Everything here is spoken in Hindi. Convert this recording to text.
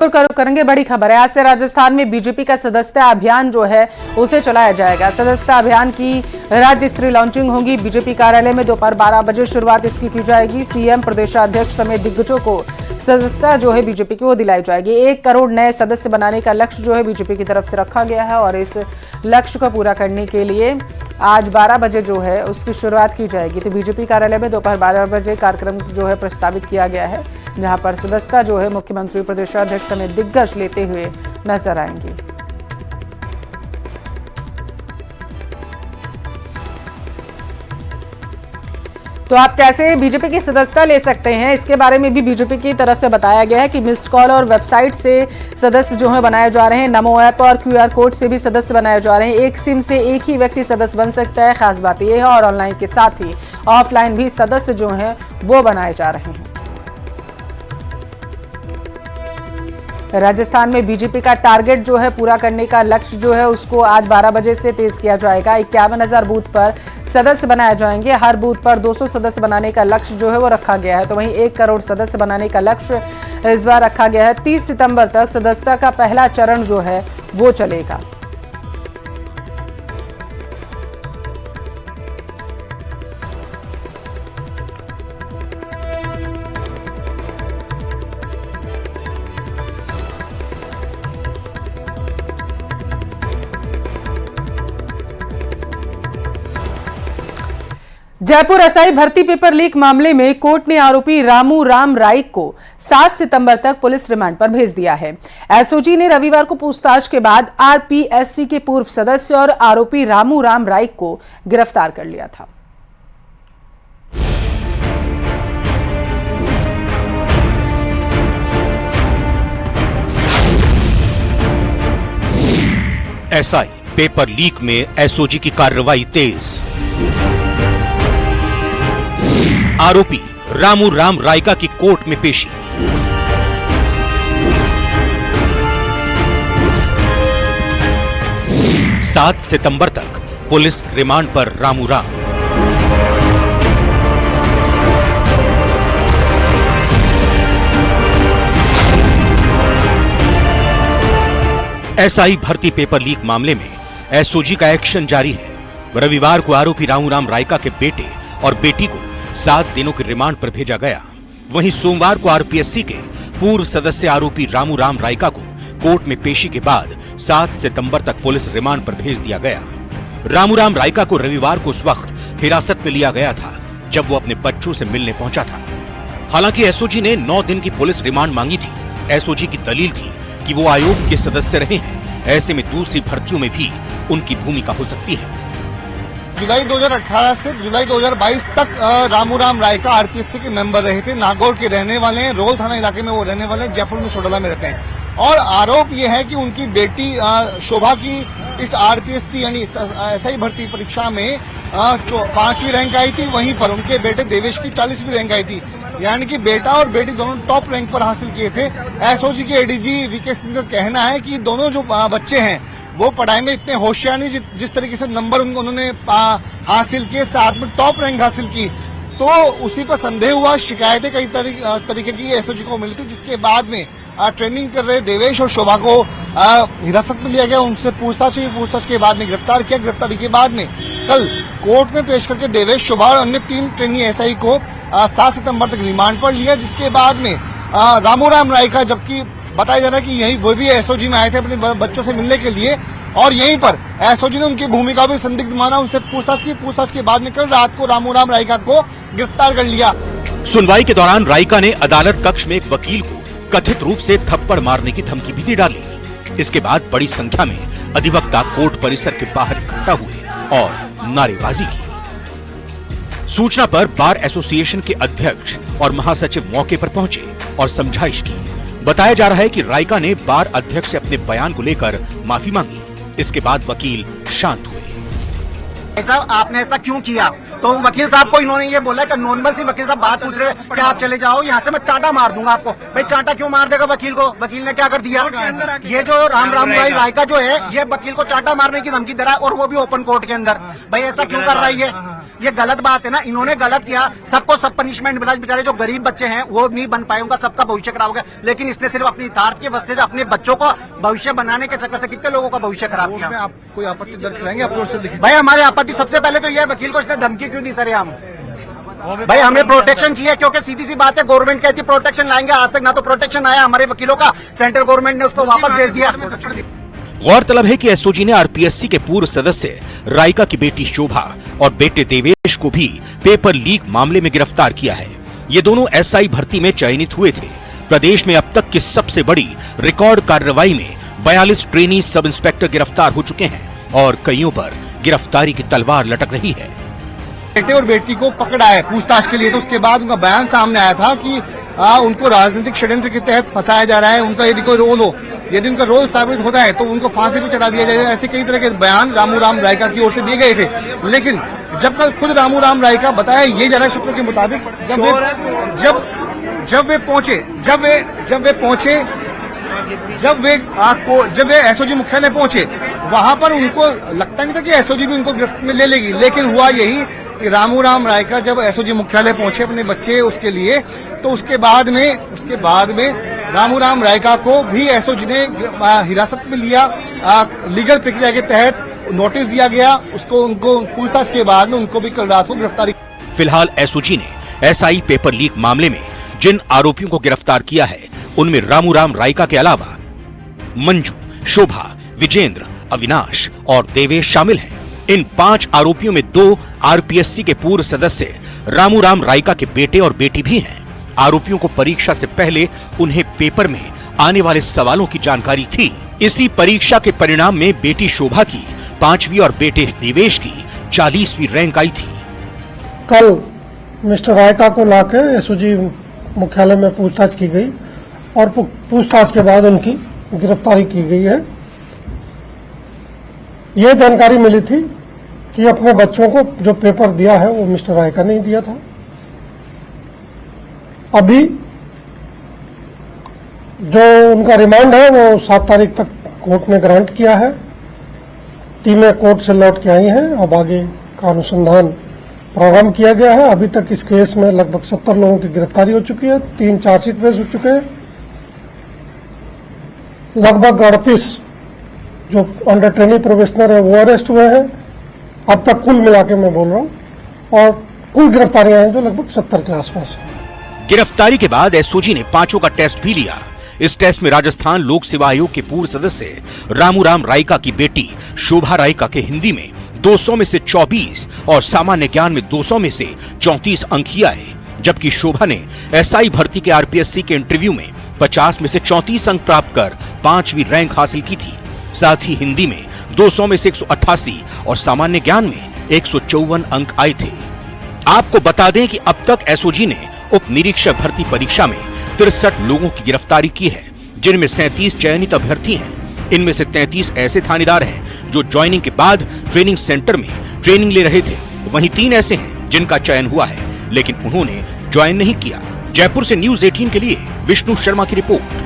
करेंगे बड़ी खबर है। आज से राजस्थान में बीजेपी का सदस्यता अभियान जो है उसे चलाया जाएगा। सदस्यता अभियान की राज्य स्तरीय लॉन्चिंग होगी। बीजेपी कार्यालय में दोपहर 12 बजे शुरुआत इसकी की जाएगी। सीएम, प्रदेशाध्यक्ष समेत दिग्गजों को सदस्यता जो है बीजेपी की वो दिलाई जाएगी। 1 करोड़ नए सदस्य बनाने का लक्ष्य जो है बीजेपी की तरफ से रखा गया है और इस लक्ष्य को पूरा करने के लिए आज 12 बजे जो है उसकी शुरुआत की जाएगी। तो बीजेपी कार्यालय में दोपहर 12 बजे कार्यक्रम जो है प्रस्तावित किया गया है, जहां पर सदस्यता जो है मुख्यमंत्री, प्रदेशाध्यक्ष समेत दिग्गज लेते हुए नजर आएंगे। तो आप कैसे बीजेपी की सदस्यता ले सकते हैं, इसके बारे में भी बीजेपी की तरफ से बताया गया है कि मिस्ड कॉल और वेबसाइट से सदस्य जो है बनाए जा रहे हैं। नमो ऐप और QR कोड से भी सदस्य बनाए जा रहे हैं। एक सिम से एक ही व्यक्ति सदस्य बन सकता है। खास बात यह है, और ऑनलाइन के साथ ही ऑफलाइन भी सदस्य जो हैं वो बनाए जा रहे हैं। राजस्थान में बीजेपी का टारगेट जो है पूरा करने का लक्ष्य जो है उसको आज 12 बजे से तेज किया जाएगा। 51,000 बूथ पर सदस्य बनाए जाएंगे। हर बूथ पर 200 सदस्य बनाने का लक्ष्य जो है वो रखा गया है। तो वहीं 1 करोड़ सदस्य बनाने का लक्ष्य इस बार रखा गया है। 30 सितंबर तक सदस्यता का पहला चरण जो है वो चलेगा। जयपुर एसआई भर्ती पेपर लीक मामले में कोर्ट ने आरोपी रामू राम राइक को 7 सितंबर तक पुलिस रिमांड पर भेज दिया है। एसओजी ने रविवार को पूछताछ के बाद आरपीएससी के पूर्व सदस्य और आरोपी रामू राम राइक को गिरफ्तार कर लिया था। एसआई पेपर लीक में एसओजी की कार्रवाई तेज। आरोपी रामू राम रायका की कोर्ट में पेशी। सात सितंबर तक पुलिस रिमांड पर रामू राम। एसआई भर्ती पेपर लीक मामले में एसओजी का एक्शन जारी है। रविवार को आरोपी रामू राम रायका के बेटे और बेटी को 7 दिनों के रिमांड पर भेजा गया। वहीं सोमवार को आरपीएससी के पूर्व सदस्य आरोपी रामू राम रायका को कोर्ट में पेशी के बाद 7 सितंबर तक पुलिस रिमांड पर भेज दिया गया। रामू राम रायका को रविवार को उस वक्त हिरासत में लिया गया था जब वो अपने बच्चों से मिलने पहुंचा था। हालांकि एसओजी ने 9 दिन की पुलिस रिमांड मांगी थी। एसओजी की दलील थी कि वो आयोग के सदस्य रहे हैं, ऐसे में दूसरी भर्तियों में भी उनकी भूमिका हो सकती है। जुलाई 2018 से जुलाई 2022 तक रामू राम रायका आरपीएससी के मेंबर रहे थे। नागौर के रहने वाले हैं, रोल थाना इलाके में वो रहने वाले हैं, जयपुर में सोडला में रहते हैं। और आरोप ये है कि उनकी बेटी शोभा की इस आरपीएससी यानी एसआई भर्ती परीक्षा में 5वीं रैंक आई थी। वहीं पर उनके बेटे देवेश की 40वीं रैंक आई थी। यानी कि बेटा और बेटी दोनों टॉप रैंक पर हासिल किए थे। एसओजी के एडीजी वीके सिंह का कहना है कि दोनों जो बच्चे हैं वो पढ़ाई में इतने होशियार नहीं, जिस तरीके से नंबर उन्होंने हासिल किए, साथ में टॉप रैंक हासिल की, तो उसी पर संदेह हुआ। शिकायतें कई तरीके की एसओजी को मिली थी, जिसके बाद में ट्रेनिंग कर रहे देवेश और शोभा को हिरासत में लिया गया। उनसे पूछताछ के बाद में गिरफ्तार किया। गिरफ्तारी के बाद में कल कोर्ट में पेश करके देवेश, शोभा और अन्य 3 ट्रेनी एसआई को 7 सितंबर तक रिमांड पर लिया। जिसके बाद में रामू राम रायका, जबकि बताया जा रहा है कि यही वो भी एसओजी में आए थे अपने बच्चों से मिलने के लिए, और यहीं पर एसओजी ने उनकी भूमिका भी संदिग्ध माना। उनसे पूछताछ के बाद में कल रात को रामू राम रायका को गिरफ्तार कर लिया। सुनवाई के दौरान रायका ने अदालत कक्ष में एक वकील को कथित रूप से थप्पड़ मारने की धमकी भी दे डाली। इसके बाद बड़ी संख्या में अधिवक्ता कोर्ट परिसर के बाहर इकट्ठा हुए और नारेबाजी की। सूचना पर बार एसोसिएशन के अध्यक्ष और महासचिव मौके पर पहुंचे और समझाइश की। बताया जा रहा है कि रायका ने बार अध्यक्ष से अपने बयान को लेकर माफी मांगी। इसके बाद वकील शांत हुए। साहब आपने ऐसा क्यों किया? तो वकील साहब को इन्होंने ये बोला कि नॉर्मल सी वकील साहब बात पूछ रहे कि आप चले जाओ यहाँ से, मैं चांटा मार दूंगा आपको। भाई चांटा क्यों मार देगा वकील को? वकील ने क्या कर दिया? ये जो राम रायका जो है ये वकील को चांटा मारने की धमकी दे रहा है, और वो भी ओपन कोर्ट के अंदर। भाई ऐसा क्यों कर रहा है? ये गलत बात है ना। इन्होंने गलत किया, सबको सब पनिशमेंट मिला। बेचारे जो गरीब बच्चे हैं वो नहीं बन पाए, उनका सबका भविष्य खराब हो गया। लेकिन इसने सिर्फ अपनी यथार्थ की वजह से अपने बच्चों को भविष्य बनाने के चक्कर से कितने लोगों का भविष्य खराब किया। आप कोई आपत्ति दर्ज कराएंगे? आप भाई हमारे आपत्ति सबसे पहले तो ये वकील को इसने धमकी क्यों दी सर? हम भाई हमें प्रोटेक्शन चाहिए, क्योंकि सीधी सी बात है गवर्नमेंट कहती प्रोटेक्शन लाएंगे, आज तक ना तो प्रोटेक्शन आया हमारे वकीलों का, सेंट्रल गवर्नमेंट ने उसको वापस भेज दिया। गौरतलब है कि एसओजी ने आरपीएससी के पूर्व सदस्य राइका की बेटी शोभा और बेटे देवेश को भी पेपर लीक मामले में गिरफ्तार किया है। ये दोनों एसआई भर्ती में चयनित हुए थे। प्रदेश में अब तक की सबसे बड़ी रिकॉर्ड कार्रवाई में 42 ट्रेनी सब इंस्पेक्टर गिरफ्तार हो चुके हैं और कईयों पर गिरफ्तारी की तलवार लटक रही है। बेटे और बेटी को पकड़ा है पूछताछ के लिए, तो उसके बाद उनका बयान सामने आया था कि उनको राजनीतिक षड्यंत्र के तहत फंसाया जा रहा है। उनका यदि कोई रोल हो, यदि उनका रोल साबित होता है तो उनको फांसी भी चढ़ा दिया जाएगा। ऐसे कई तरह के बयान रामू रायका की ओर से दिए गए थे। लेकिन जब कल खुद रामू रायका बताया ये जा रहा है सूत्रों के मुताबिक, जब वे एसओजी मुख्यालय पहुंचे, वहां पर उनको लगता नहीं था कि एसओजी भी उनको गिरफ्त में ले लेगी। लेकिन हुआ यही कि रामू रायका जब एसओजी मुख्यालय पहुंचे अपने बच्चे उसके लिए, तो उसके बाद में रामू रायका को भी एसओजी ने हिरासत में लिया। लीगल प्रक्रिया के तहत नोटिस दिया गया उसको। उनको पूछताछ के बाद में उनको भी कल रात को गिरफ्तारी। फिलहाल एसओजी ने एसआई पेपर लीक मामले में जिन आरोपियों को गिरफ्तार किया है उनमें रामू रायका के अलावा मंजू, शोभा, विजेंद्र, अविनाश और देवेश शामिल हैं। इन 5 आरोपियों में 2 आरपीएससी के पूर्व सदस्य रामू रायका के बेटे और बेटी भी हैं। आरोपियों को परीक्षा से पहले उन्हें पेपर में आने वाले सवालों की जानकारी थी। इसी परीक्षा के परिणाम में बेटी शोभा की 5वीं और बेटे देवेश की 40वीं रैंक आई थी। कल मिस्टर रायका को लाकर एसओजी मुख्यालय में पूछताछ की गई और पूछताछ के बाद उनकी गिरफ्तारी की गई है। यह जानकारी मिली थी कि अपने बच्चों को जो पेपर दिया है वो मिस्टर रायका ने दिया था। अभी जो उनका रिमांड है वो 7 तारीख तक कोर्ट ने ग्रांट किया है। टीमें कोर्ट से लौट के आई हैं। अब आगे का अनुसंधान प्रारंभ किया गया है। अभी तक इस केस में लगभग 70 लोगों की गिरफ्तारी हो चुकी है। 3 चार्जशीट पेश हो चुके हैं। लगभग 38 जो अंडर ट्रेनी प्रोबेशनर है वो अरेस्ट हुए हैं। अब तक कुल मिला के मैं बोल रहा हूं, और कुल गिरफ्तारियां हैं जो लगभग 70 के आसपास है। गिरफ्तारी के बाद एसओजी ने 5 का टेस्ट भी लिया। इस टेस्ट में राजस्थान लोक सेवा आयोग के पूर्व सदस्य रामू रायका की बेटी शोभा रायका के हिंदी में 200 में से 24 और सामान्य ज्ञान में 200 में से 34 अंक ही आए, जबकि शोभा ने एसआई भर्ती के आरपीएससी के इंटरव्यू में 50 में से 34 अंक प्राप्त कर 5वीं रैंक हासिल की थी। साथ ही हिंदी में 200 में से 188 और सामान्य ज्ञान में 154 अंक आए थे। आपको बता दें कि अब तक एसओजी ने उप निरीक्षक भर्ती परीक्षा में 63 लोगों की गिरफ्तारी की है, जिनमें 37 चयनित अभ्यर्थी हैं। इनमें से 33 ऐसे थानेदार हैं जो ज्वाइनिंग के बाद ट्रेनिंग सेंटर में ट्रेनिंग ले रहे थे। वहीं 3 ऐसे हैं जिनका चयन हुआ है लेकिन उन्होंने ज्वाइन नहीं किया। जयपुर से न्यूज़ 18 के लिए विष्णु शर्मा की रिपोर्ट।